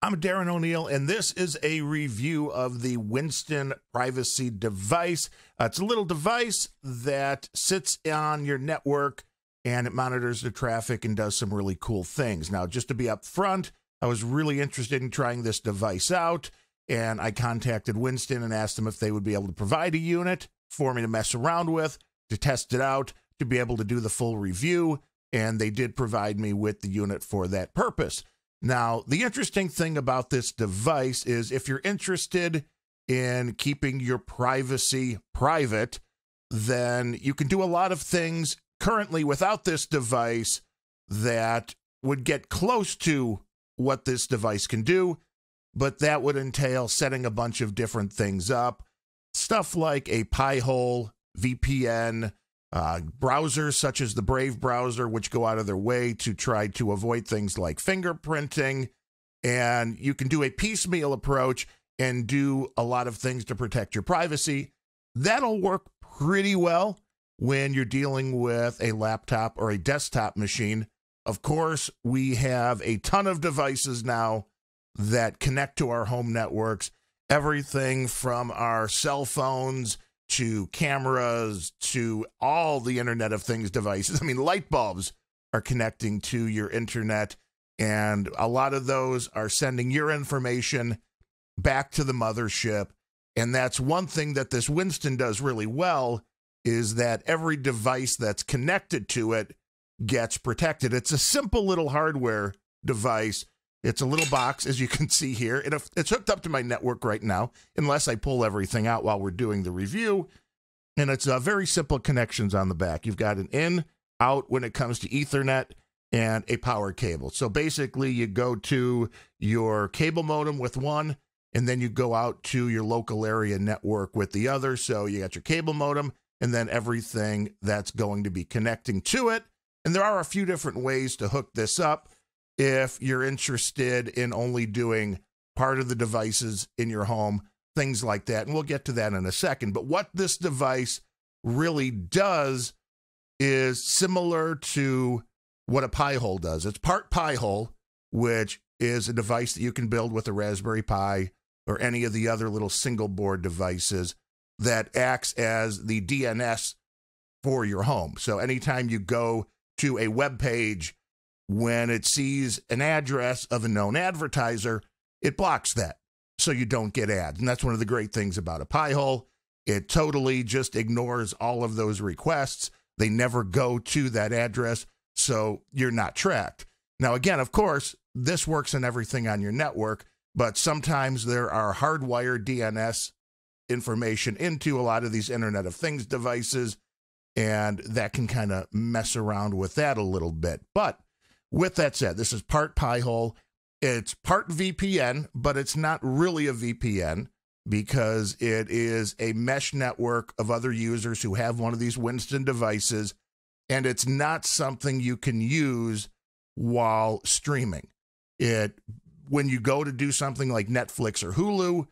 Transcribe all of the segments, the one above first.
I'm Darren O'Neill, and this is a review of the Winston Privacy device. It's a little device that sits on your network, and it monitors the traffic and does some really cool things. Now, just to be upfront, I was really interested in trying this device out, and I contacted Winston and asked them if they would be able to provide a unit for me to mess around with, to test it out, to be able to do the full review, and they did provide me with the unit for that purpose. Now, the interesting thing about this device is if you're interested in keeping your privacy private, then you can do a lot of things currently without this device that would get close to what this device can do, but that would entail setting a bunch of different things up, stuff like a Pi-hole, VPN, browsers such as the Brave browser, which go out of their way to try to avoid things like fingerprinting. And you can do a piecemeal approach and do a lot of things to protect your privacy. That'll work pretty well when you're dealing with a laptop or a desktop machine. Of course, we have a ton of devices now that connect to our home networks, everything from our cell phones to cameras, to all the Internet of Things devices. I mean, light bulbs are connecting to your internet, and a lot of those are sending your information back to the mothership. And that's one thing that this Winston does really well, is that every device that's connected to it gets protected. It's a simple little hardware device. It's a little box, as you can see here. It's hooked up to my network right now, unless I pull everything out while we're doing the review. And it's very simple connections on the back. You've got an in, out when it comes to Ethernet, and a power cable. So basically, you go to your cable modem with one, and then you go out to your local area network with the other. So you got your cable modem, and then everything that's going to be connecting to it. And there are a few different ways to hook this up if you're interested in only doing part of the devices in your home, things like that. And we'll get to that in a second. But what this device really does is similar to what a Pi-hole does. It's part Pi-hole, which is a device that you can build with a Raspberry Pi or any of the other little single board devices that acts as the DNS for your home. So anytime you go to a web page, when it sees an address of a known advertiser, it blocks that so you don't get ads. And that's one of the great things about a Pi-hole. It totally just ignores all of those requests. They never go to that address, so you're not tracked. Now, again, of course, this works on everything on your network, but sometimes there are hardwired DNS information into a lot of these Internet of Things devices, and that can kind of mess around with that a little bit. But with that said, this is part Pi-hole. It's part VPN, but it's not really a VPN because it is a mesh network of other users who have one of these Winston devices, and it's not something you can use while streaming. When you go to do something like Netflix or Hulu,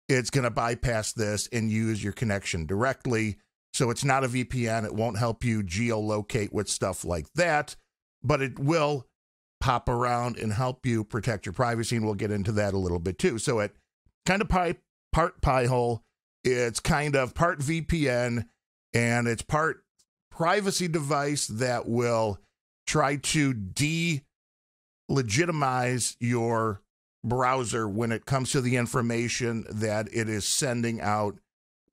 it's going to bypass this and use your connection directly. So it's not a VPN. It won't help you geolocate with stuff like that, but it will pop around and help you protect your privacy, and we'll get into that a little bit too. So it kind of part Pi-hole, it's kind of part VPN, and it's part privacy device that will try to delegitimize your browser when it comes to the information that it is sending out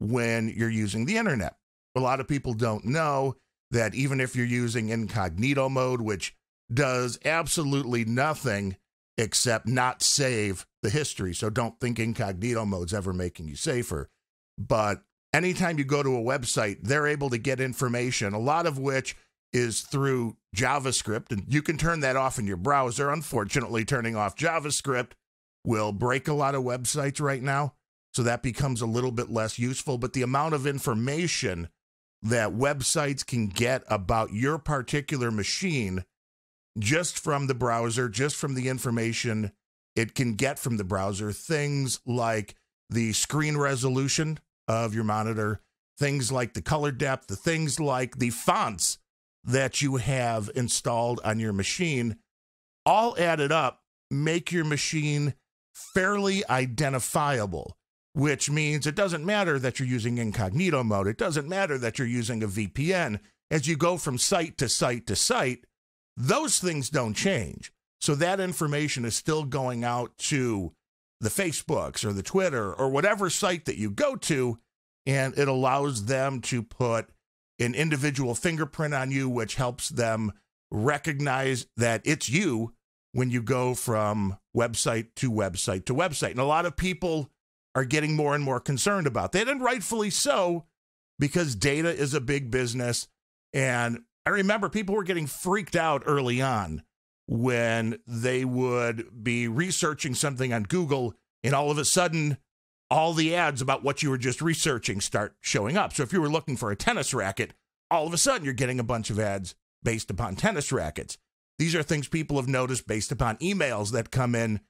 when you're using the internet. A lot of people don't know that even if you're using incognito mode, which does absolutely nothing except not save the history. So don't think incognito mode's ever making you safer. But anytime you go to a website, they're able to get information, a lot of which is through JavaScript, and you can turn that off in your browser. Unfortunately, turning off JavaScript will break a lot of websites right now, so that becomes a little bit less useful. But the amount of information that websites can get about your particular machine just from the browser, just from the information it can get from the browser, things like the screen resolution of your monitor, things like the color depth, the things like the fonts that you have installed on your machine, all added up make your machine fairly identifiable, which means it doesn't matter that you're using incognito mode. It doesn't matter that you're using a VPN. As you go from site to site to site, those things don't change. So that information is still going out to the Facebooks or the Twitter or whatever site that you go to, and it allows them to put an individual fingerprint on you, which helps them recognize that it's you when you go from website to website to website. And a lot of people are getting more and more concerned about that, and rightfully so, because data is a big business. And I remember people were getting freaked out early on when they would be researching something on Google, and all of a sudden, all the ads about what you were just researching start showing up. So if you were looking for a tennis racket, all of a sudden you're getting a bunch of ads based upon tennis rackets. These are things people have noticed based upon emails that come in.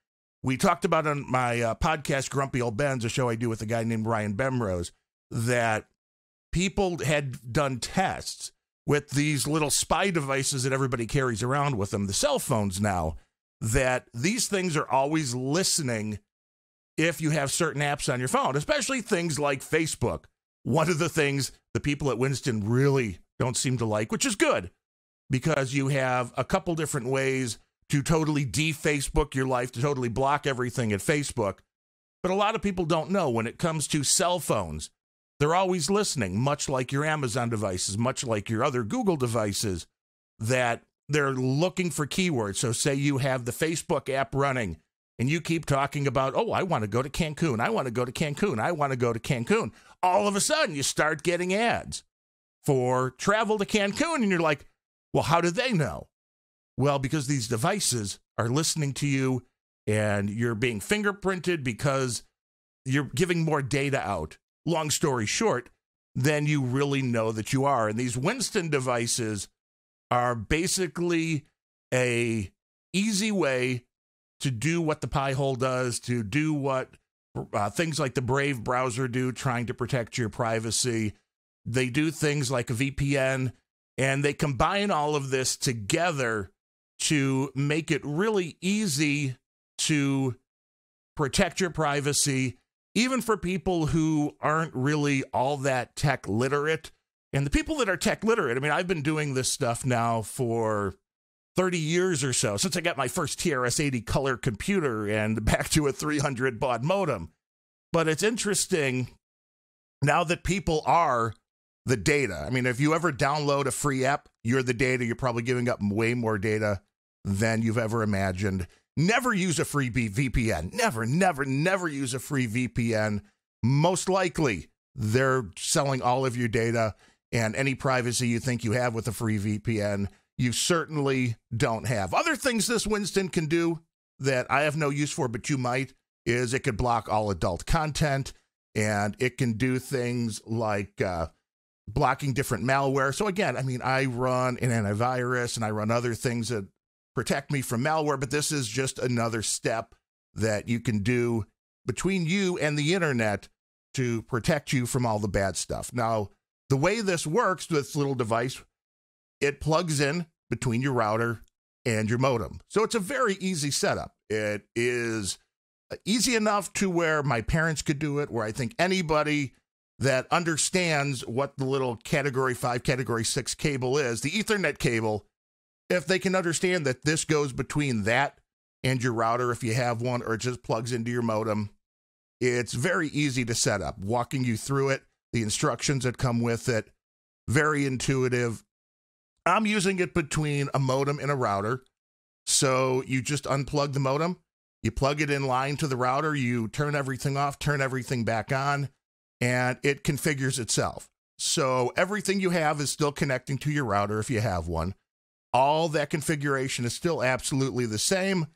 We talked about on my podcast, Grumpy Old Ben's, a show I do with a guy named Ryan Bemrose, that people had done tests with these little spy devices that everybody carries around with them, the cell phones now, that these things are always listening if you have certain apps on your phone, especially things like Facebook. One of the things the people at Winston really don't seem to like, which is good, because you have a couple different ways to totally de-Facebook your life, to totally block everything at Facebook. But a lot of people don't know when it comes to cell phones, they're always listening, much like your Amazon devices, much like your other Google devices, that they're looking for keywords. So say you have the Facebook app running and you keep talking about, oh, I want to go to Cancun. I want to go to Cancun. I want to go to Cancun. All of a sudden, you start getting ads for travel to Cancun. And you're like, well, how do they know? Well, because these devices are listening to you and you're being fingerprinted because you're giving more data out. Long story short, then you really know that you are. And these Winston devices are basically a easy way to do what the Pi-hole does, to do what things like the Brave browser do, trying to protect your privacy. They do things like a VPN, and they combine all of this together to make it really easy to protect your privacy, even for people who aren't really all that tech literate. And the people that are tech literate, I mean, I've been doing this stuff now for 30 years or so, since I got my first TRS-80 color computer and back to a 300 baud modem. But it's interesting now that people are the data. I mean, if you ever download a free app, you're the data. You're probably giving up way more data than you've ever imagined. Never use a free VPN. Never, never, never use a free VPN. Most likely, they're selling all of your data, and any privacy you think you have with a free VPN, you certainly don't have. Other things this Winston can do that I have no use for, but you might, is it could block all adult content, and it can do things like blocking different malware. So again, I mean, I run an antivirus and I run other things that protect me from malware, but this is just another step that you can do between you and the internet to protect you from all the bad stuff. Now, the way this works with this little device, it plugs in between your router and your modem. So it's a very easy setup. It is easy enough to where my parents could do it, where I think anybody that understands what the little Category 5, Category 6 cable is, the Ethernet cable, if they can understand that this goes between that and your router if you have one, or it just plugs into your modem, it's very easy to set up. Walking you through it, the instructions that come with it, very intuitive. I'm using it between a modem and a router. So you just unplug the modem, you plug it in line to the router, you turn everything off, turn everything back on, and it configures itself. So everything you have is still connecting to your router if you have one. All that configuration is still absolutely the same.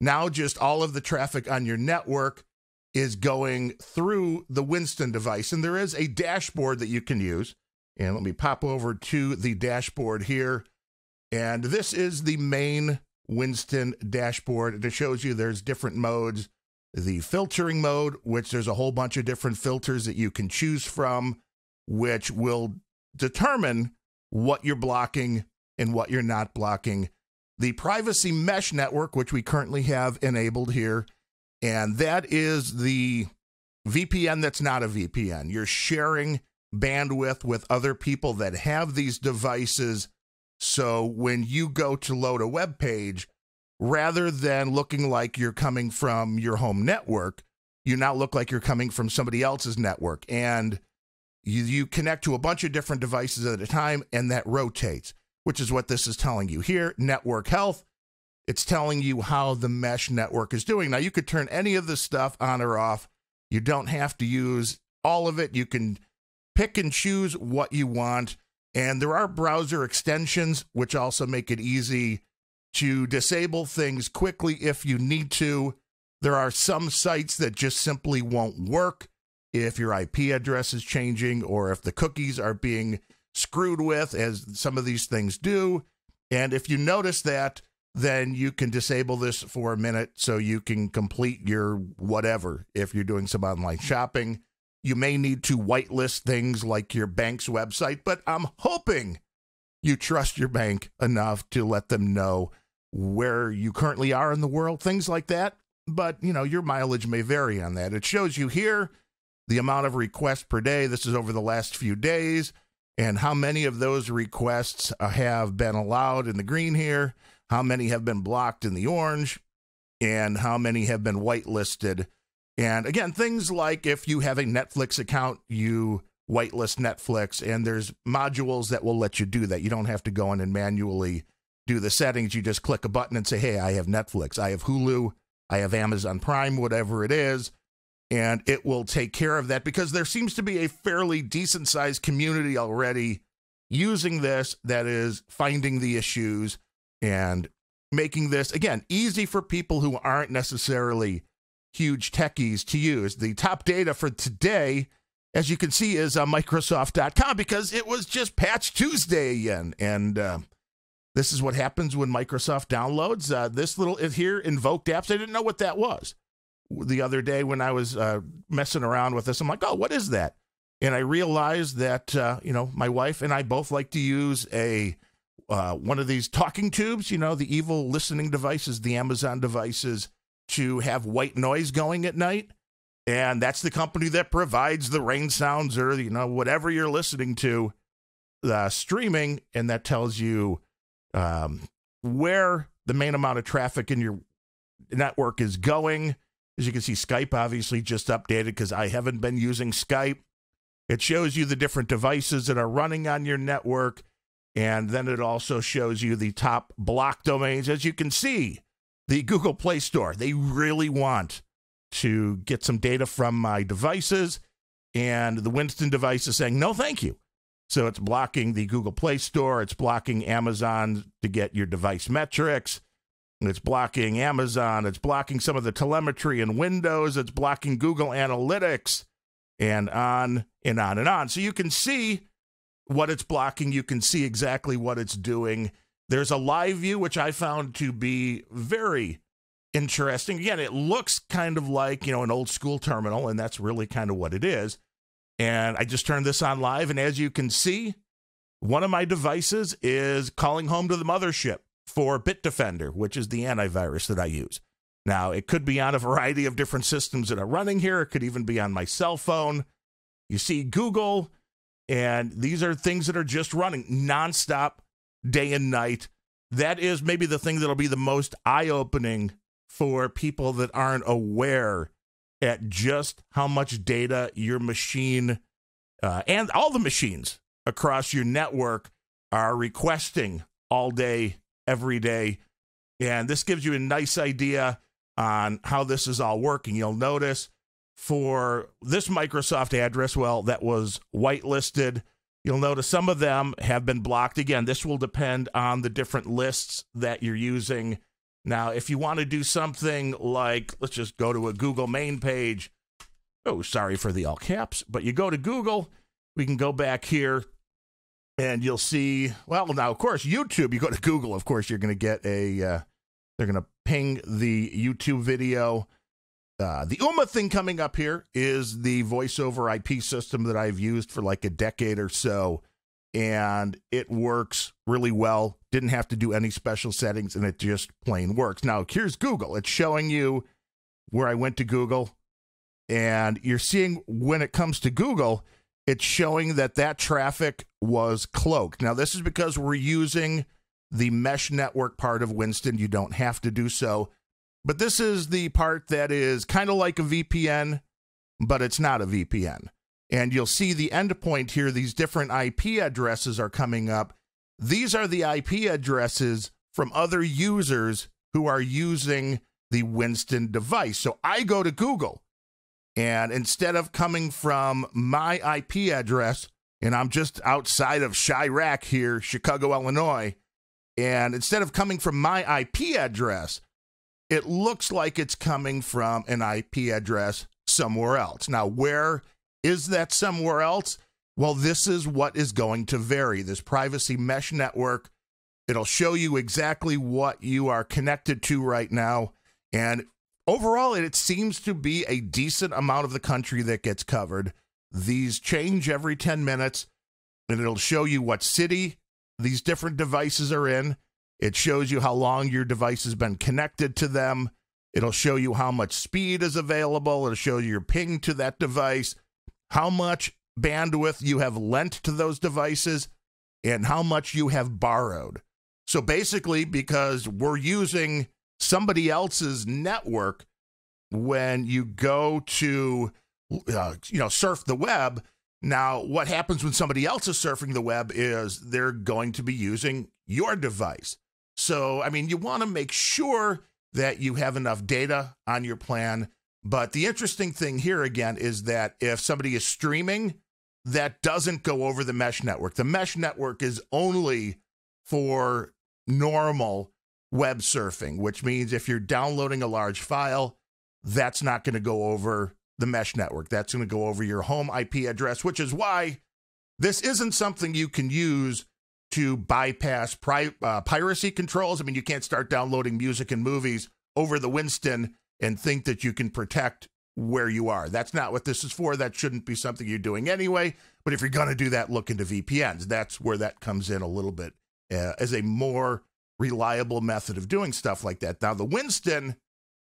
Now just all of the traffic on your network is going through the Winston device. And there is a dashboard that you can use. And let me pop over to the dashboard here. And this is the main Winston dashboard. It shows you there's different modes. The filtering mode, which there's a whole bunch of different filters that you can choose from, which will determine what you're blocking and what you're not blocking. The privacy mesh network, which we currently have enabled here, And that is the VPN that's not a VPN. You're sharing bandwidth with other people that have these devices. So when you go to load a web page, rather than looking like you're coming from your home network, you now look like you're coming from somebody else's network. And you connect to a bunch of different devices at a time, and that rotates, which is what this is telling you here. Network health, it's telling you how the mesh network is doing. Now, you could turn any of this stuff on or off. You don't have to use all of it. You can pick and choose what you want. And there are browser extensions, which also make it easy to disable things quickly if you need to. There are some sites that just simply won't work if your IP address is changing or if the cookies are being screwed with, as some of these things do. And if you notice that, then you can disable this for a minute so you can complete your whatever. If you're doing some online shopping, you may need to whitelist things like your bank's website, but I'm hoping you trust your bank enough to let them know where you currently are in the world, things like that. But, you know, your mileage may vary on that. It shows you here the amount of requests per day. This is over the last few days, and how many of those requests have been allowed in the green here, how many have been blocked in the orange, and how many have been whitelisted. And again, things like if you have a Netflix account, you whitelist Netflix, and there's modules that will let you do that. You don't have to go in and manually do the settings. You just click a button and say, hey, I have Netflix, I have Hulu, I have Amazon Prime, whatever it is, and it will take care of that, because there seems to be a fairly decent-sized community already using this that is finding the issues and making this, again, easy for people who aren't necessarily huge techies to use. The top data for today, as you can see, is Microsoft.com, because it was just Patch Tuesday again. And this is what happens when Microsoft downloads this little here, invoked apps. I didn't know what that was. The other day when I was messing around with this, I'm like, oh, what is that? And I realized that, you know, my wife and I both like to use one of these talking tubes, you know, the evil listening devices, the Amazon devices, to have white noise going at night. And that's the company that provides the rain sounds or, you know, whatever you're listening to streaming. And that tells you where the main amount of traffic in your network is going. As you can see, Skype obviously just updated because I haven't been using Skype. It shows you the different devices that are running on your network. And then it also shows you the top block domains. As you can see, the Google Play Store, they really want to get some data from my devices. And the Winston device is saying, no, thank you. So it's blocking the Google Play Store. It's blocking Amazon to get your device metrics. It's blocking Amazon. It's blocking some of the telemetry in Windows. It's blocking Google Analytics, and on and on and on. So you can see what it's blocking. You can see exactly what it's doing. There's a live view, which I found to be very interesting. Again, it looks kind of like, you know, an old school terminal, and that's really kind of what it is. And I just turned this on live, and as you can see, one of my devices is calling home to the mothership for Bitdefender, which is the antivirus that I use. Now, it could be on a variety of different systems that are running here. It could even be on my cell phone. You see Google, and these are things that are just running nonstop, day and night. That is maybe the thing that'll be the most eye-opening for people that aren't aware at just how much data your machine and all the machines across your network are requesting all day, every day. And this gives you a nice idea on how this is all working. You'll notice for this Microsoft address, well, that was whitelisted. You'll notice some of them have been blocked. Again, this will depend on the different lists that you're using. Now, if you want to do something like, let's just go to a Google main page. Oh, sorry for the all caps, but you go to Google, we can go back here and you'll see, well, now, of course, YouTube, you go to Google, of course, you're going to get they're going to ping the YouTube video. The UMA thing coming up here is the voice over IP system that I've used for like a decade or so, and it works really well. Didn't have to do any special settings, and it just plain works. Now, here's Google. It's showing you where I went to Google, and you're seeing when it comes to Google, it's showing that that traffic was cloaked. Now, this is because we're using the mesh network part of Winston. You don't have to do so. But this is the part that is kind of like a VPN, but it's not a VPN. And you'll see the endpoint here. These different IP addresses are coming up. These are the IP addresses from other users who are using the Winston device. So I go to Google, and instead of coming from my IP address, and I'm just outside of Chirac here, Chicago, Illinois, and instead of coming from my IP address, it looks like it's coming from an IP address somewhere else. Now, where is that somewhere else? Well, this is what is going to vary. This privacy mesh network, it'll show you exactly what you are connected to right now. And overall, it seems to be a decent amount of the country that gets covered. These change every 10 minutes, and it'll show you what city these different devices are in. It shows you how long your device has been connected to them. It'll show you how much speed is available. It'll show you your ping to that device, how much bandwidth you have lent to those devices, and how much you have borrowed. So basically, because we're using somebody else's network, when you go to, surf the web, now what happens when somebody else is surfing the web is they're going to be using your device. So, I mean, you want to make sure that you have enough data on your plan. But the interesting thing here, again, is that if somebody is streaming, that doesn't go over the mesh network. The mesh network is only for normal web surfing, which means if you're downloading a large file, that's not going to go over the mesh network. That's going to go over your home IP address, which is why this isn't something you can use to bypass piracy controls. I mean, you can't start downloading music and movies over the Winston and think that you can protect where you are. That's not what this is for. That shouldn't be something you're doing anyway. But if you're going to do that, look into VPNs. That's where that comes in a little bit as a more reliable method of doing stuff like that. Now, the Winston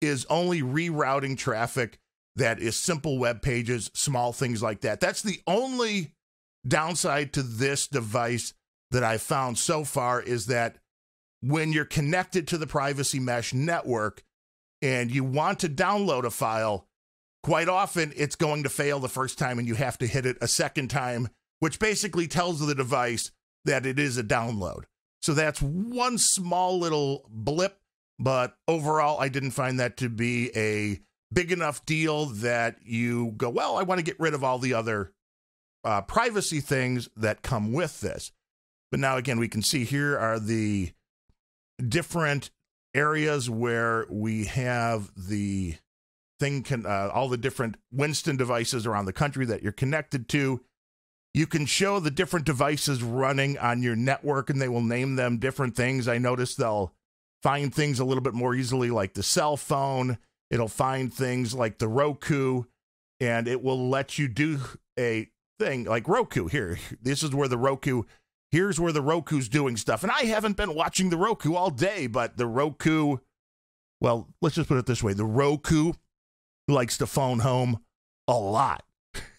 is only rerouting traffic that is simple web pages, small things like that. That's the only downside to this device that I've found so far, is that when you're connected to the privacy mesh network and you want to download a file, quite often it's going to fail the first time and you have to hit it a second time, which basically tells the device that it is a download. So that's one small little blip, but overall I didn't find that to be a big enough deal that you go, well, I want to get rid of all the other privacy things that come with this. But now, again, we can see here are the different areas where we have the thing, all the different Winston devices around the country that you're connected to. You can show the different devices running on your network, and they will name them different things. I noticed they'll find things a little bit more easily, like the cell phone. It'll find things like the Roku, and it will let you do a thing like Roku. Here, this is where the Roku... Here's where the Roku's doing stuff. And I haven't been watching the Roku all day, but the Roku, well, let's just put it this way. The Roku likes to phone home a lot.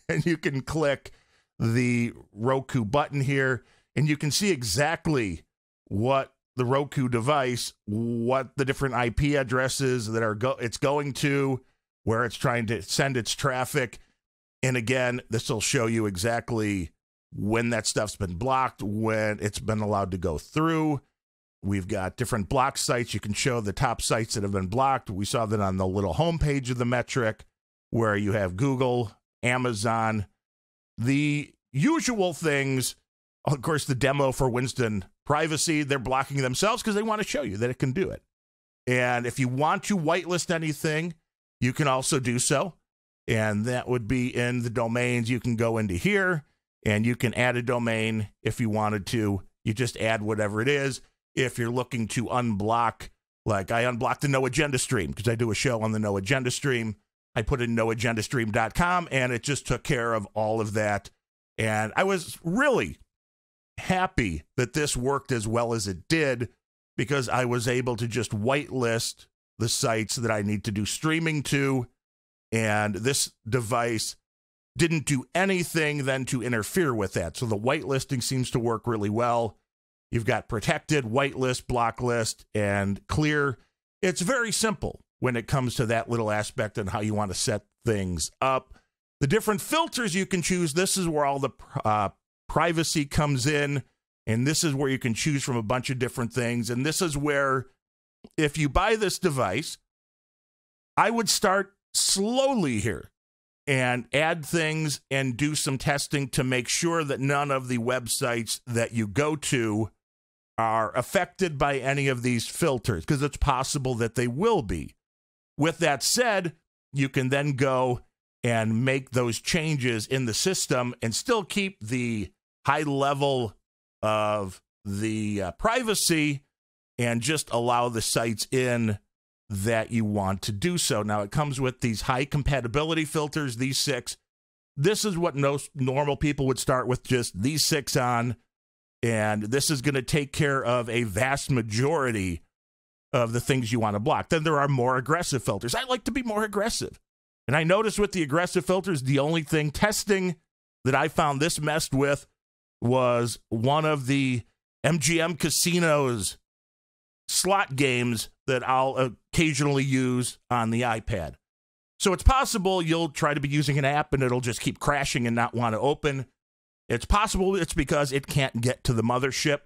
And you can click the Roku button here, and you can see exactly what the Roku device, what the different IP addresses that are it's going to, where it's trying to send its traffic. And again, this will show you exactly when that stuff's been blocked, when it's been allowed to go through. We've got different block sites. You can show the top sites that have been blocked. We saw that on the little homepage of the metric, where you have Google, Amazon, the usual things. Of course, the demo for Winston Privacy, they're blocking themselves because they want to show you that it can do it. And if you want to whitelist anything, you can also do so. And that would be in the domains. You can go into here, and you can add a domain if you wanted to. You just add whatever it is. If you're looking to unblock, like I unblocked the No Agenda stream because I do a show on the No Agenda stream. I put in noagendastream.com, and it just took care of all of that. And I was really happy that this worked as well as it did, because I was able to just whitelist the sites that I need to do streaming to, and this device didn't do anything then to interfere with that. So the whitelisting seems to work really well. You've got protected, whitelist, blocklist, and clear. It's very simple when it comes to that little aspect and how you want to set things up. The different filters you can choose, this is where all the privacy comes in, and this is where you can choose from a bunch of different things. And this is where, if you buy this device, I would start slowly here and add things and do some testing to make sure that none of the websites that you go to are affected by any of these filters, because it's possible that they will be. With that said, you can then go and make those changes in the system and still keep the high level of the privacy and just allow the sites in that you want to do so. Now, it comes with these high compatibility filters, these 6. This is what most normal people would start with, just these 6 on, and this is going to take care of a vast majority of the things you want to block. Then there are more aggressive filters. I like to be more aggressive. And I noticed with the aggressive filters, the only thing testing that I found this messed with was one of the MGM casinos slot games that I'll occasionally use on the iPad. So it's possible you'll try to be using an app and it'll just keep crashing and not want to open. It's possible it's because it can't get to the mothership.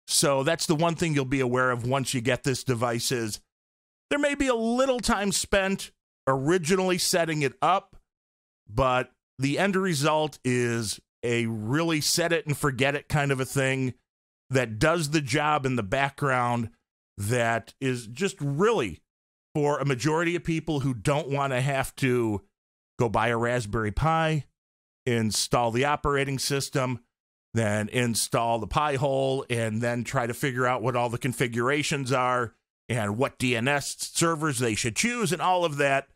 So that's the one thing you'll be aware of once you get this device is there may be a little time spent originally setting it up, but the end result is a really set it and forget it kind of a thing that does the job in the background, that is just really for a majority of people who don't want to have to go buy a Raspberry Pi, install the operating system, then install the Pi-hole, and then try to figure out what all the configurations are and what DNS servers they should choose and all of that.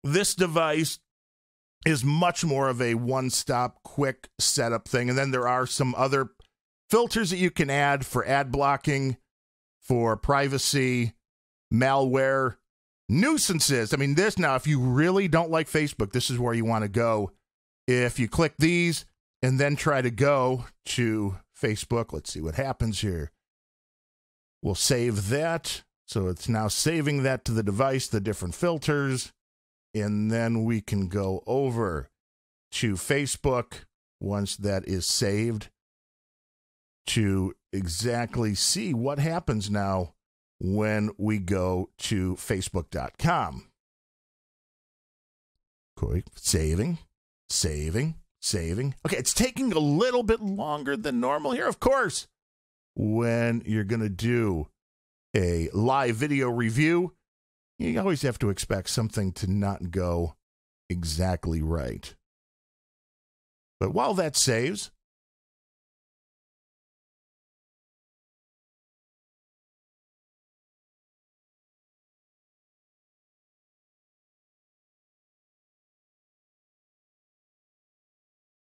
This device is much more of a one-stop, quick setup thing. And then there are some other filters that you can add for ad blocking, for privacy, malware, nuisances. I mean, this now, if you really don't like Facebook, this is where you want to go. If you click these and then try to go to Facebook, let's see what happens here. We'll save that. So it's now saving that to the device, the different filters. And then we can go over to Facebook once that is saved to exactly see what happens now when we go to facebook.com. Okay, saving. Okay, it's taking a little bit longer than normal here. Of course, when you're going to do a live video review, you always have to expect something to not go exactly right. But while that saves,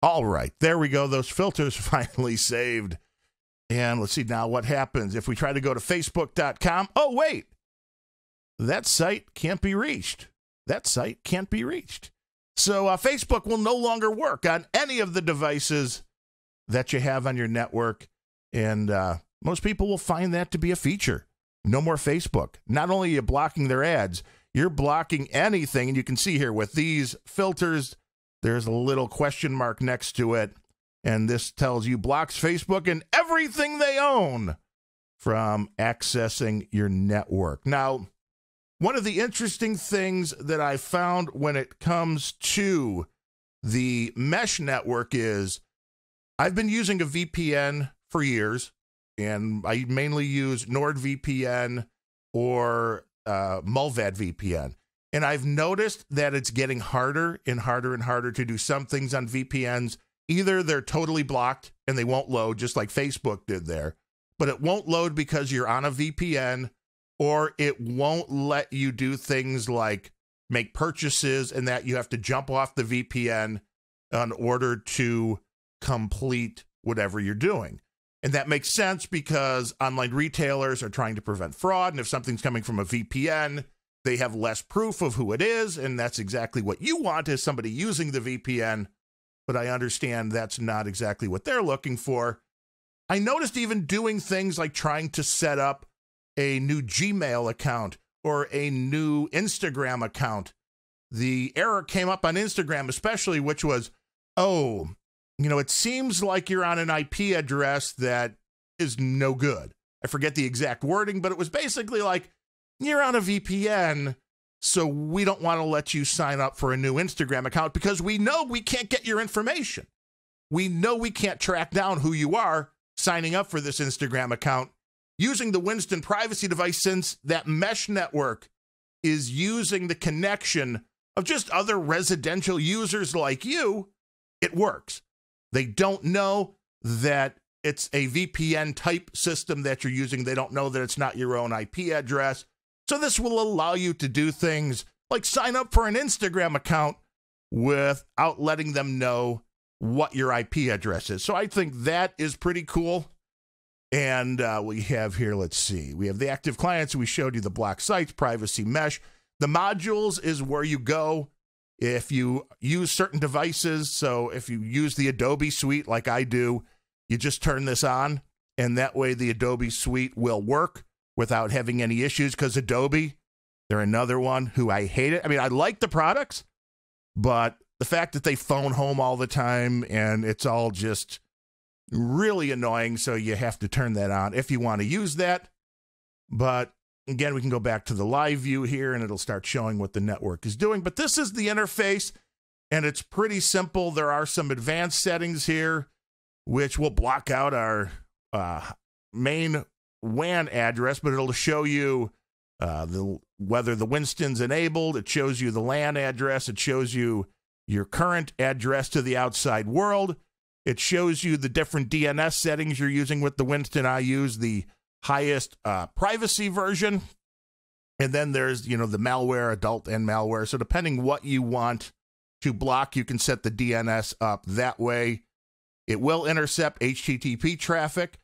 all right, there we go. Those filters finally saved. And let's see now what happens if we try to go to facebook.com. Oh, wait. That site can't be reached. That site can't be reached. So Facebook will no longer work on any of the devices that you have on your network. And most people will find that to be a feature. No more Facebook. Not only are you blocking their ads, you're blocking anything. And you can see here with these filters, there's a little question mark next to it. And this tells you blocks Facebook and everything they own from accessing your network. Now, one of the interesting things that I found when it comes to the mesh network is I've been using a VPN for years, and I mainly use NordVPN or Mulvad VPN. And I've noticed that it's getting harder and harder and harder to do some things on VPNs. Either they're totally blocked and they won't load, just like Facebook did there, but it won't load because you're on a VPN, or it won't let you do things like make purchases and that you have to jump off the VPN in order to complete whatever you're doing. And that makes sense because online retailers are trying to prevent fraud. And if something's coming from a VPN, they have less proof of who it is. And that's exactly what you want, is somebody using the VPN. But I understand that's not exactly what they're looking for. I noticed even doing things like trying to set up a new Gmail account or a new Instagram account. The error came up on Instagram especially, which was, oh, it seems like you're on an IP address that is no good. I forget the exact wording, but it was basically like, you're on a VPN, so we don't want to let you sign up for a new Instagram account because we know we can't get your information. We know we can't track down who you are signing up for this Instagram account using the Winston Privacy device, since that mesh network is using the connection of just other residential users like you. It works. They don't know that it's a VPN type system that you're using. They don't know that it's not your own IP address. So this will allow you to do things like sign up for an Instagram account without letting them know what your IP address is. So I think that is pretty cool. And we have here, let's see, we have the active clients. We showed you the block sites, privacy mesh. The modules is where you go if you use certain devices. So if you use the Adobe suite like I do, you just turn this on, and that way the Adobe suite will work without having any issues, because Adobe, they're another one who I hate it. I mean, I like the products, but the fact that they phone home all the time and it's all just really annoying. So you have to turn that on if you want to use that. But again, we can go back to the live view here and it'll start showing what the network is doing. But this is the interface, and it's pretty simple. There are some advanced settings here, which will block out our main WAN address, but it'll show you whether the Winston's enabled. It shows you the LAN address. It shows you your current address to the outside world. It shows you the different DNS settings you're using with the Winston. I use the highest privacy version. And then there's, the malware, adult and malware. So depending what you want to block, you can set the DNS up that way. It will intercept HTTP traffic.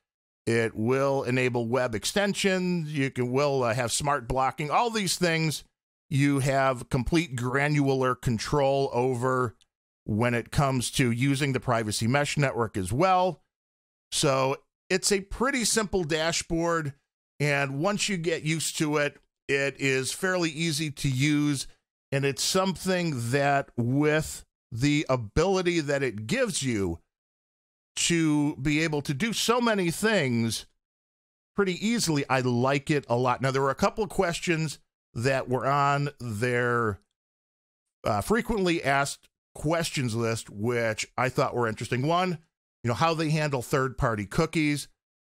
It will enable web extensions. You will have smart blocking. All these things you have complete granular control over when it comes to using the privacy mesh network as well. So it's a pretty simple dashboard, and once you get used to it, it is fairly easy to use, and it's something that, with the ability that it gives you to be able to do so many things pretty easily, I like it a lot. Now, there were a couple of questions that were on their frequently asked questions list, which I thought were interesting. One, how they handle third-party cookies.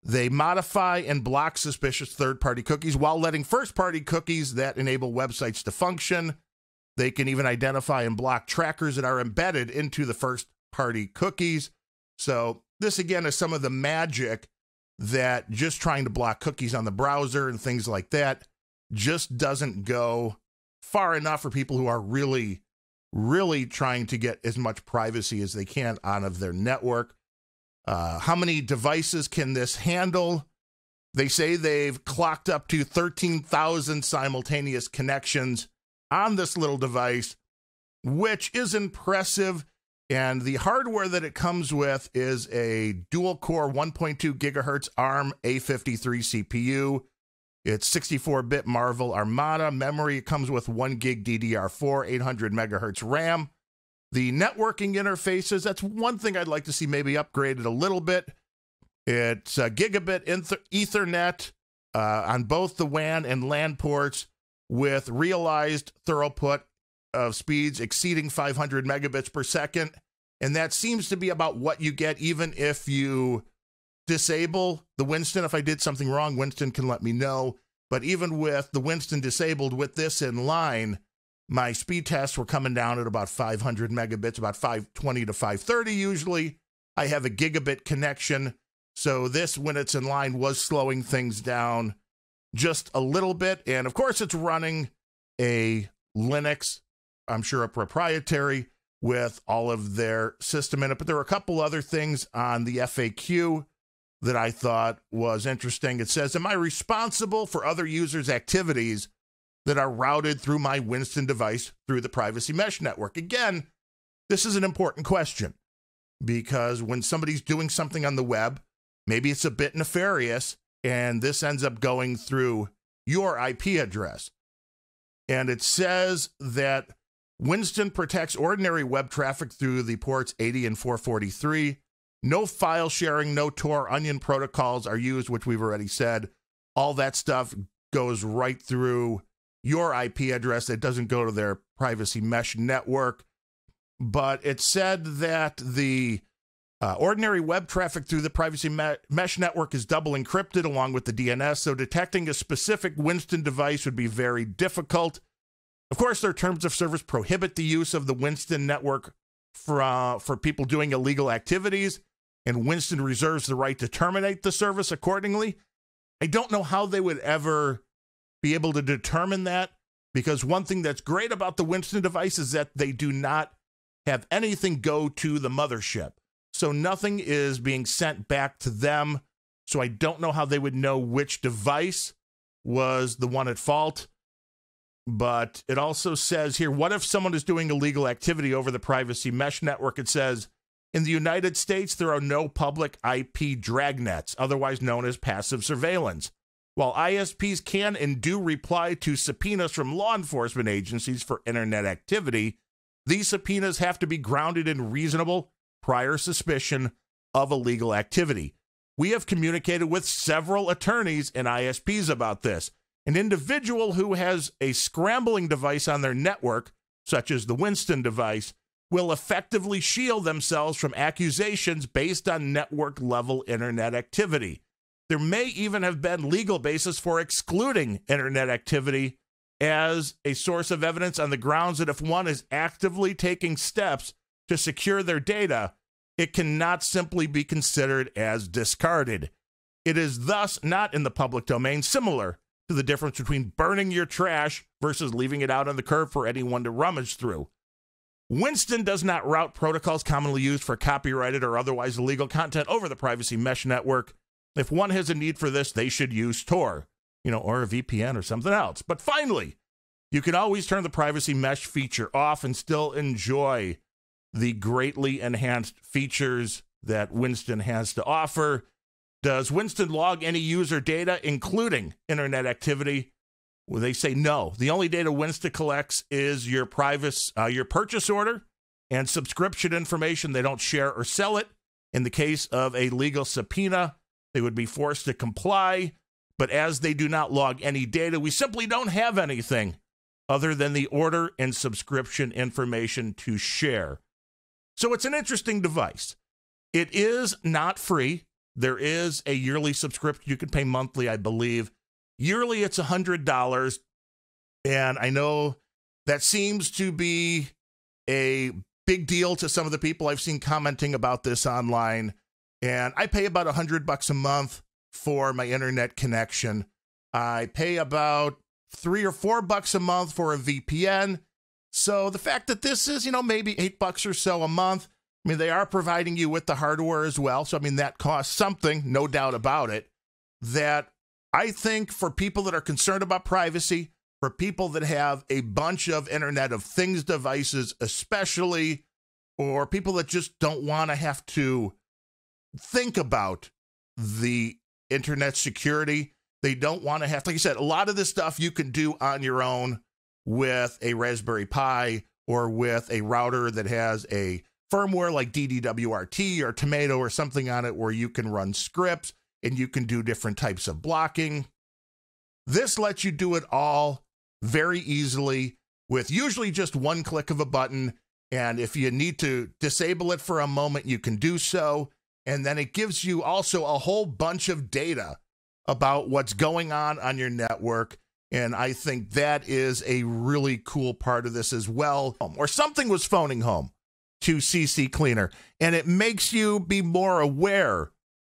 They modify and block suspicious third-party cookies while letting first-party cookies that enable websites to function. They can even identify and block trackers that are embedded into the first-party cookies. So this, again, is some of the magic that just trying to block cookies on the browser and things like that just doesn't go far enough for people who are really, really trying to get as much privacy as they can out of their network. How many devices can this handle? They say they've clocked up to 13,000 simultaneous connections on this little device, which is impressive. And the hardware that it comes with is a dual-core 1.2 gigahertz ARM A53 CPU. It's 64-bit Marvel Armada memory. It comes with 1 gig DDR4, 800 megahertz RAM. The networking interfaces, that's one thing I'd like to see maybe upgraded a little bit. It's a gigabit Ethernet on both the WAN and LAN ports, with realized throughput of speeds exceeding 500 megabits per second. And that seems to be about what you get even if you disable the Winston. If I did something wrong, Winston can let me know. But even with the Winston disabled, with this in line, my speed tests were coming down at about 500 megabits, about 520 to 530 usually. I have a gigabit connection. So this, when it's in line, was slowing things down just a little bit. And of course, it's running a Linux, I'm sure a proprietary, with all of their system in it. But there were a couple other things on the FAQ that I thought was interesting. It says, am I responsible for other users' activities that are routed through my Winston device through the privacy mesh network? Again, this is an important question because when somebody's doing something on the web, maybe it's a bit nefarious, and this ends up going through your IP address. And it says that Winston protects ordinary web traffic through the ports 80 and 443. No file sharing, no Tor, Onion protocols are used, which we've already said. All that stuff goes right through your IP address. It doesn't go to their privacy mesh network. But it said that the ordinary web traffic through the privacy mesh network is double encrypted along with the DNS, so detecting a specific Winston device would be very difficult. Of course, their terms of service prohibit the use of the Winston network for people doing illegal activities, and Winston reserves the right to terminate the service accordingly. I don't know how they would ever be able to determine that, because one thing that's great about the Winston device is that they do not have anything go to the mothership. So nothing is being sent back to them. So I don't know how they would know which device was the one at fault. But it also says here, what if someone is doing illegal activity over the privacy mesh network? It says, in the United States, there are no public IP dragnets, otherwise known as passive surveillance. While ISPs can and do reply to subpoenas from law enforcement agencies for internet activity, these subpoenas have to be grounded in reasonable prior suspicion of illegal activity. We have communicated with several attorneys and ISPs about this. An individual who has a scrambling device on their network, such as the Winston device, will effectively shield themselves from accusations based on network-level internet activity. There may even have been legal basis for excluding internet activity as a source of evidence on the grounds that if one is actively taking steps to secure their data, it cannot simply be considered as discarded. It is thus not in the public domain, similar to the difference between burning your trash versus leaving it out on the curb for anyone to rummage through. Winston does not route protocols commonly used for copyrighted or otherwise illegal content over the privacy mesh network. If one has a need for this, they should use Tor, or a VPN or something else. But finally, you can always turn the privacy mesh feature off and still enjoy the greatly enhanced features that Winston has to offer. Does Winston log any user data, including internet activity? Well, they say no. The only data Winston collects is your purchase order and subscription information. They don't share or sell it. In the case of a legal subpoena, they would be forced to comply. But as they do not log any data, we simply don't have anything other than the order and subscription information to share. So it's an interesting device. It is not free. There is a yearly subscription. You can pay monthly, I believe. Yearly, it's $100. And I know that seems to be a big deal to some of the people I've seen commenting about this online. And I pay about $100 a month for my internet connection. I pay about $3 or $4 a month for a VPN. So the fact that this is, maybe $8 or so a month, they are providing you with the hardware as well. So, that costs something, no doubt about it, that I think for people that are concerned about privacy, for people that have a bunch of Internet of Things devices especially, or people that just don't want to have to think about the internet security. They don't want to have, like I said, a lot of this stuff you can do on your own with a Raspberry Pi or with a router that has a firmware like DDWRT or Tomato or something on it where you can run scripts and you can do different types of blocking. This lets you do it all very easily with usually just one click of a button. And if you need to disable it for a moment, you can do so. And then it gives you also a whole bunch of data about what's going on your network. And I think that is a really cool part of this as well. Or something was phoning home to CC Cleaner, and it makes you be more aware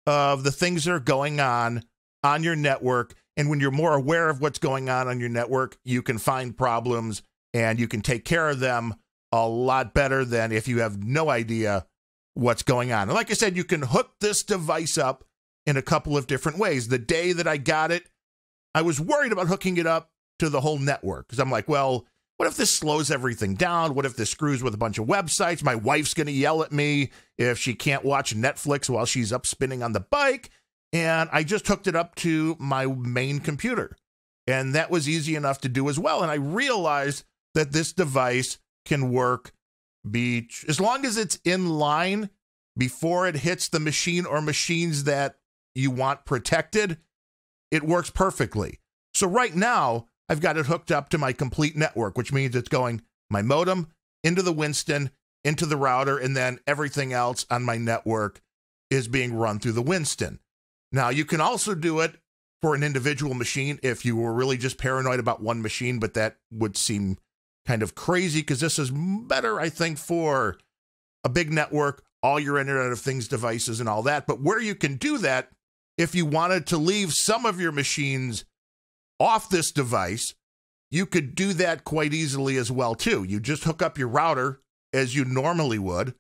of the things that are going on your network. And when you're more aware of what's going on your network, you can find problems and you can take care of them a lot better than if you have no idea what's going on. And like I said, you can hook this device up in a couple of different ways. The day that I got it, I was worried about hooking it up to the whole network because I'm like, well, what if this slows everything down? What if this screws with a bunch of websites? My wife's going to yell at me if she can't watch Netflix while she's up spinning on the bike. And I just hooked it up to my main computer. And that was easy enough to do as well. And I realized that this device can work as long as it's in line before it hits the machine or machines that you want protected. It works perfectly. So right now, I've got it hooked up to my complete network, which means it's going my modem into the Winston, into the router, and then everything else on my network is being run through the Winston. Now, you can also do it for an individual machine if you were really just paranoid about one machine, but that would seem kind of crazy because this is better, I think, for a big network, all your Internet of Things devices and all that. But where you can do that, if you wanted to leave some of your machines off this device, you could do that quite easily as well, too. You just hook up your router as you normally would,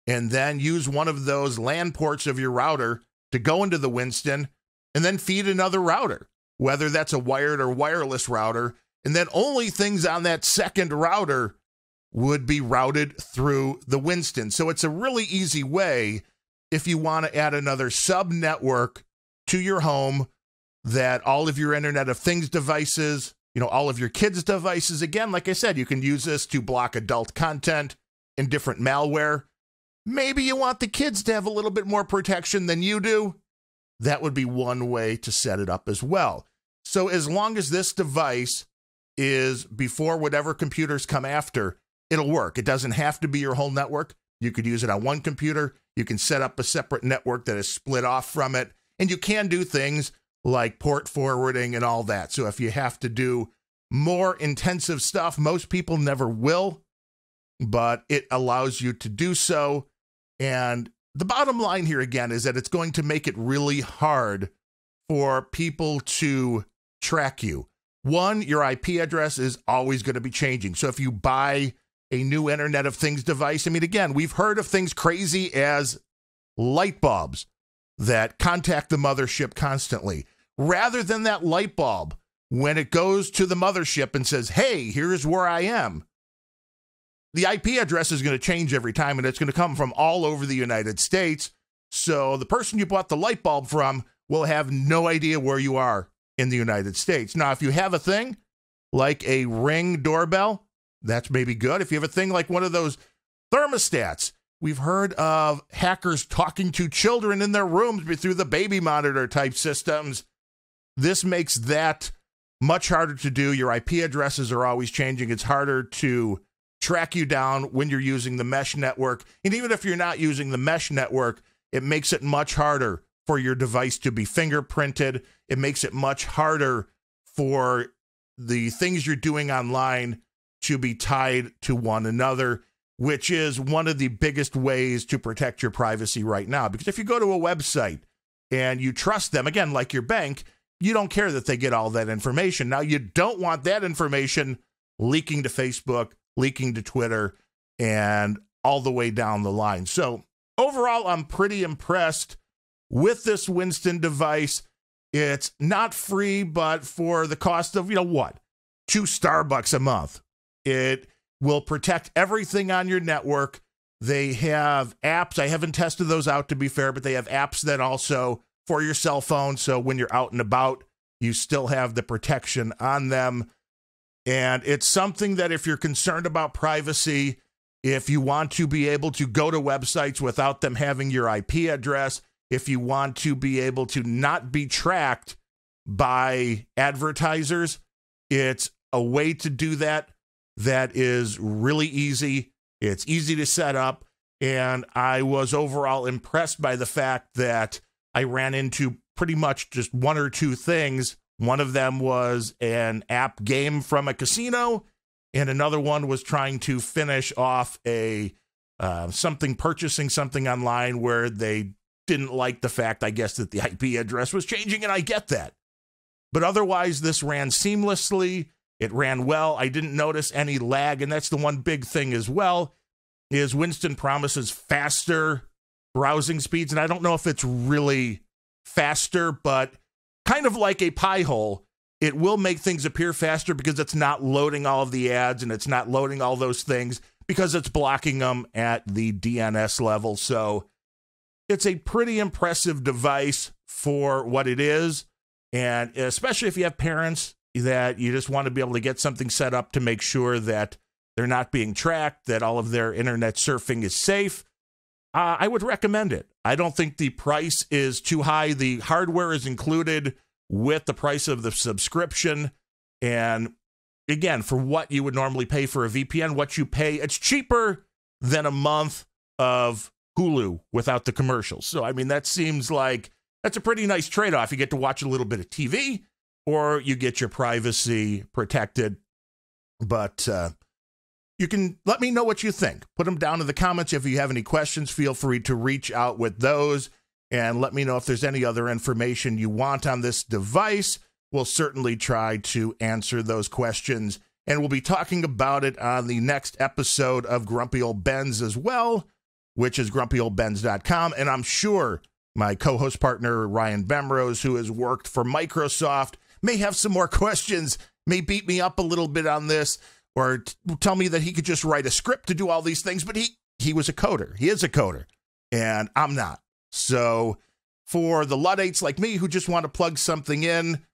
and then use one of those LAN ports of your router to go into the Winston, and then feed another router, whether that's a wired or wireless router, and then only things on that second router would be routed through the Winston. So it's a really easy way if you want to add another sub-network to your home that all of your Internet of Things devices, all of your kids' devices, again, like I said, you can use this to block adult content and different malware. Maybe you want the kids to have a little bit more protection than you do. That would be one way to set it up as well. So as long as this device is before whatever computers come after, it'll work. It doesn't have to be your whole network. You could use it on one computer. You can set up a separate network that is split off from it. And you can do things like port forwarding and all that. So if you have to do more intensive stuff, most people never will, but it allows you to do so. And the bottom line here, again, is that it's going to make it really hard for people to track you. One, your IP address is always going to be changing. So if you buy a new Internet of Things device, again, we've heard of things crazy as light bulbs that contact the mothership constantly. Rather than that light bulb, when it goes to the mothership and says, hey, here's where I am, the IP address is going to change every time, and it's going to come from all over the United States. So the person you bought the light bulb from will have no idea where you are in the United States. Now, if you have a thing like a Ring doorbell, that's maybe good. If you have a thing like one of those thermostats, we've heard of hackers talking to children in their rooms through the baby monitor type systems. This makes that much harder to do. Your IP addresses are always changing. It's harder to track you down when you're using the mesh network. And even if you're not using the mesh network, it makes it much harder for your device to be fingerprinted. It makes it much harder for the things you're doing online to be tied to one another, which is one of the biggest ways to protect your privacy right now. Because if you go to a website and you trust them, again, like your bank, you don't care that they get all that information. Now, you don't want that information leaking to Facebook, leaking to Twitter, and all the way down the line. So overall, I'm pretty impressed with this Winston device. It's not free, but for the cost of, $2 Starbucks a month, it will protect everything on your network. They have apps. I haven't tested those out, to be fair, but they have apps that also for your cell phone. So when you're out and about, you still have the protection on them. And it's something that if you're concerned about privacy, if you want to be able to go to websites without them having your IP address, if you want to be able to not be tracked by advertisers, it's a way to do that that is really easy. It's easy to set up. And I was overall impressed by the fact that I ran into pretty much just one or two things. One of them was an app game from a casino, and another one was trying to finish off purchasing something online where they didn't like the fact, I guess, that the IP address was changing, and I get that. But otherwise, this ran seamlessly. It ran well. I didn't notice any lag, and that's the one big thing as well, is Winston promises faster browsing speeds, and I don't know if it's really faster, but kind of like a pie hole, it will make things appear faster because it's not loading all of the ads and it's not loading all those things because it's blocking them at the DNS level. So it's a pretty impressive device for what it is. And especially if you have parents that you just want to be able to get something set up to make sure that they're not being tracked, that all of their internet surfing is safe, I would recommend it. I don't think the price is too high. The hardware is included with the price of the subscription. And again, for what you would normally pay for a VPN, what you pay, it's cheaper than a month of Hulu without the commercials. So, I mean, that seems like that's a pretty nice trade-off. You get to watch a little bit of TV or you get your privacy protected. But you can let me know what you think. Put them down in the comments. If you have any questions, feel free to reach out with those. And let me know if there's any other information you want on this device. We'll certainly try to answer those questions. And we'll be talking about it on the next episode of Grumpy Old Ben's as well, which is grumpyoldbens.com. And I'm sure my co-host partner, Ryan Bemrose, who has worked for Microsoft, may have some more questions, may beat me up a little bit on this, or tell me that he could just write a script to do all these things. But he was a coder. He is a coder. And I'm not. So for the Luddites like me who just want to plug something in,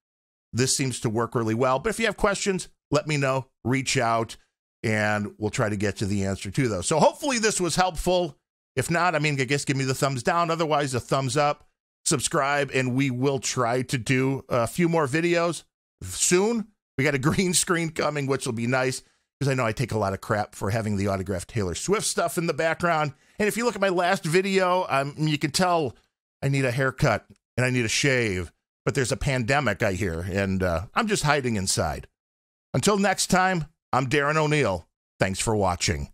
this seems to work really well. But if you have questions, let me know, reach out, and we'll try to get to the answer to those. So hopefully this was helpful. If not, I mean, I guess give me the thumbs down. Otherwise, a thumbs up, subscribe, and we will try to do a few more videos soon. We got a green screen coming, which will be nice because I know I take a lot of crap for having the autographed Taylor Swift stuff in the background. And if you look at my last video, you can tell I need a haircut and I need a shave, but there's a pandemic, I hear, and I'm just hiding inside. Until next time, I'm Darren O'Neill. Thanks for watching.